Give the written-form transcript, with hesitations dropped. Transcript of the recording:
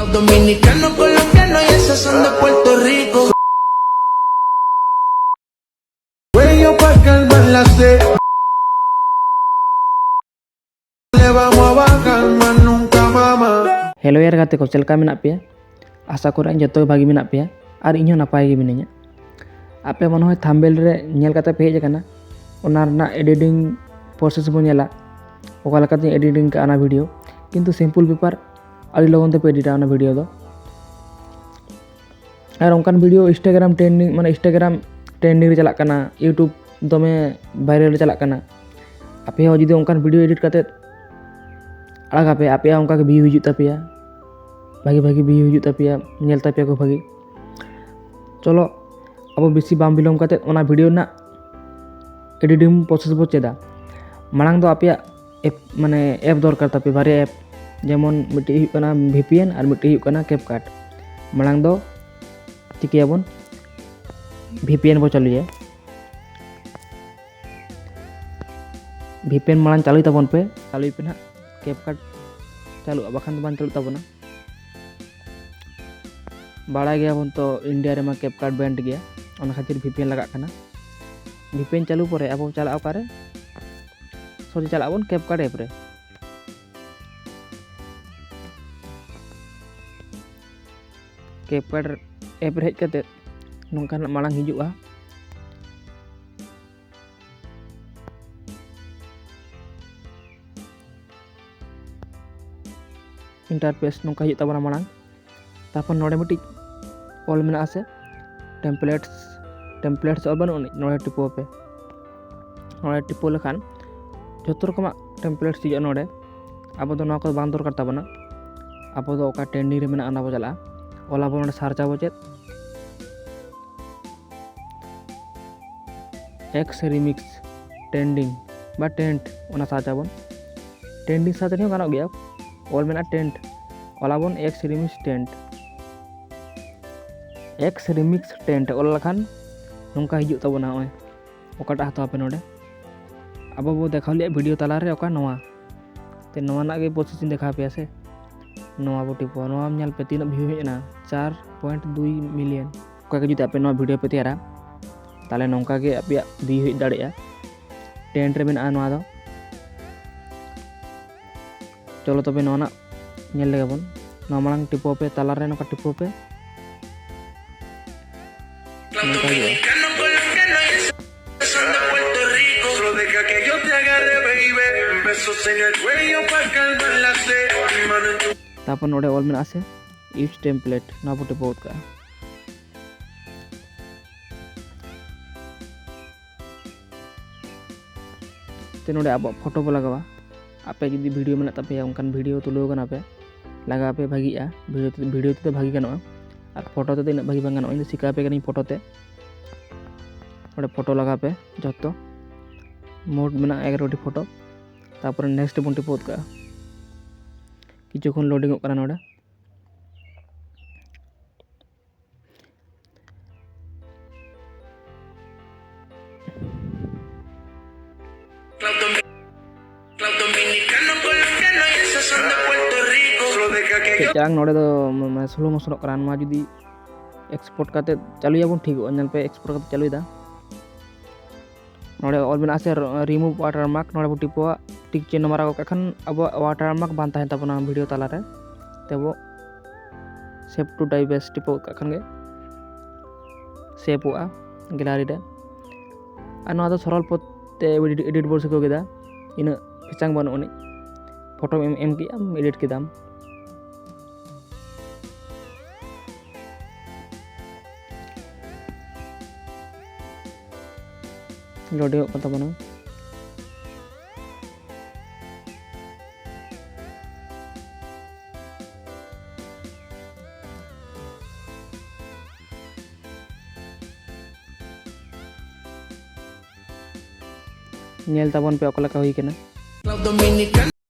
Los dominicanos, colombianos y esos son de Puerto Rico. Cuello pa' calmar la sed. Le vamos a bajar más nunca mama. Hello यार गाते को चलका मेना पे आशा करें जो भागी मेना पे और इन नपाय गे मिनाया आपे मन हो थंबनेल रे नेल काते पे हेज काना ओना रना एडिटिंग प्रोसेस बो नेला ओका लकाते एडिटिंग का आना वीडियो किंतु सिंपल पेपर अड़ी लगन ते पे एडिट आना वीडियो दो और उनकान वीडियो इंस्टाग्राम ट्रेंडिंग माने इंस्टाग्राम ट्रेंडिंग रे चला काना यूट्यूब दमे वायरल चला काना आपे हो जदि उनकान वीडियो एडिट काते आड़ा पे आपे उनका के व्यू हिजुत तापेया भागी भागी व्यू हिजुत तापेया नेल तापेया को भागी चलो अब बेसी बाम बिलम काते ओना वीडियो ना एडिटिंग प्रोसेस बो चेदा मांग दो आपे एप माने एप दरकार तापे बारे एप जेमन मिट्टी हुई कना VPN और मिट्टी हुई कना कैपकट मांग दो चिकियाबन VPN बो चालुया VPN मांग चालू ताबन पे चालू पे ना कैपकट चालू बाखान तो बान चालू ताबना बाड़ा गया बन तो इंडिया रे मा कैपकट बैंड गया ओना खातिर VPN लगा कना VPN चालू परे अब चला ओकारे सोचे चला बन कैपकट ऐप रे कैपकट ऐप रे हेज कते नोंकान मांग हिजुआ इंटरफेस नोंका हिजुत ताबना मांग तापर नोडे मिटी ऑल मेना आसे टेम्पलेट्स ऑल बनो नोडे टिपो पे नोडे टिपो लेखान जतो रकमा टेम्पलेट्स हिजुआ नोडे अब दो नोको बांग दरकार ताबना अब दो ओका ट्रेंडिंग रे मेना आना बो चला ओला बो नोडे सर्च आबो चेत एक्स रिमिक्स ट्रेंडिंग बा टेंट ओना सर्च आबो ट्रेंडिंग सर्च रे गानो गया ऑल मेना टेंट ओलाबन एक्स रिमिक्स टेंट ओल लखान नोंका हिजुत ताबना ओय ओकाटा हताव पे नोडे अब बो देखाव लिया वीडियो तला रे ओका नोवा ते नोवा ना गे प्रोसेसिंग देखा पे से नोवा बो टिपो नोवा नेल पे तीन व्यू हेना 4.2 मिलियन ओका के जुते आपे नोवा वीडियो पे तैयारा ताले नोंका गे आपे व्यू हे दाड़ेया टेंट रे मेना नोवा दो चलो तबे नोना नेल लेगाबन नोवा मांग टिपो पे तला रे नोका टिपो पे Los dominicanos, colombianos y esos son de Puerto Rico. Solo deja que yo te agarre, baby. Besos en el cuello pa' calmar la sed. Mi mano en tu तापर नोडे ऑल मेना आसे यूज टेम्पलेट ना बो टिपो का ते नोडे अब photo बो लगावा आपे जदि वीडियो मेना तापे उनकान वीडियो तुलो गना पे लगा पे भागीआ वीडियो ते भागी गानो और फोटो ते इना भागी बांग गानो इन सिका पे गनी फोटो ते ओडे फोटो लगा पे जतो मोड मेना 11 फोटो तापर नेक्स्ट बन टिपो का किछुखन loading ओकना नोडे Los dominicanos, colombianos y esos son de Puerto Rico. Solo deja que yo चांग नोडे दो मैं स्लो मोशन ओकरा मा जदी एक्सपोर्ट काते चालुयाबन ठीक नेल पे एक्सपोर्ट काते चालुइदा नोडे ऑल मेना आसे रिमूव वाटरमार्क नोडे बो टिपो टिक चिन्ह मारा को कखन अब वाटरमार्क बान ताहे ताबना वीडियो ताला रे तेबो सेव टू डाइवेस्ट टिपो कखन गे सेव हुआ गैलरी रे आ नोआ दो सरल पते एडिट बोल सको गेदा इन पिचांग बन ओनी फोटो एम की am एडिट केदाम लोडियो पता बना नेल ताबन पे ओकला का हुई केना Los dominicanos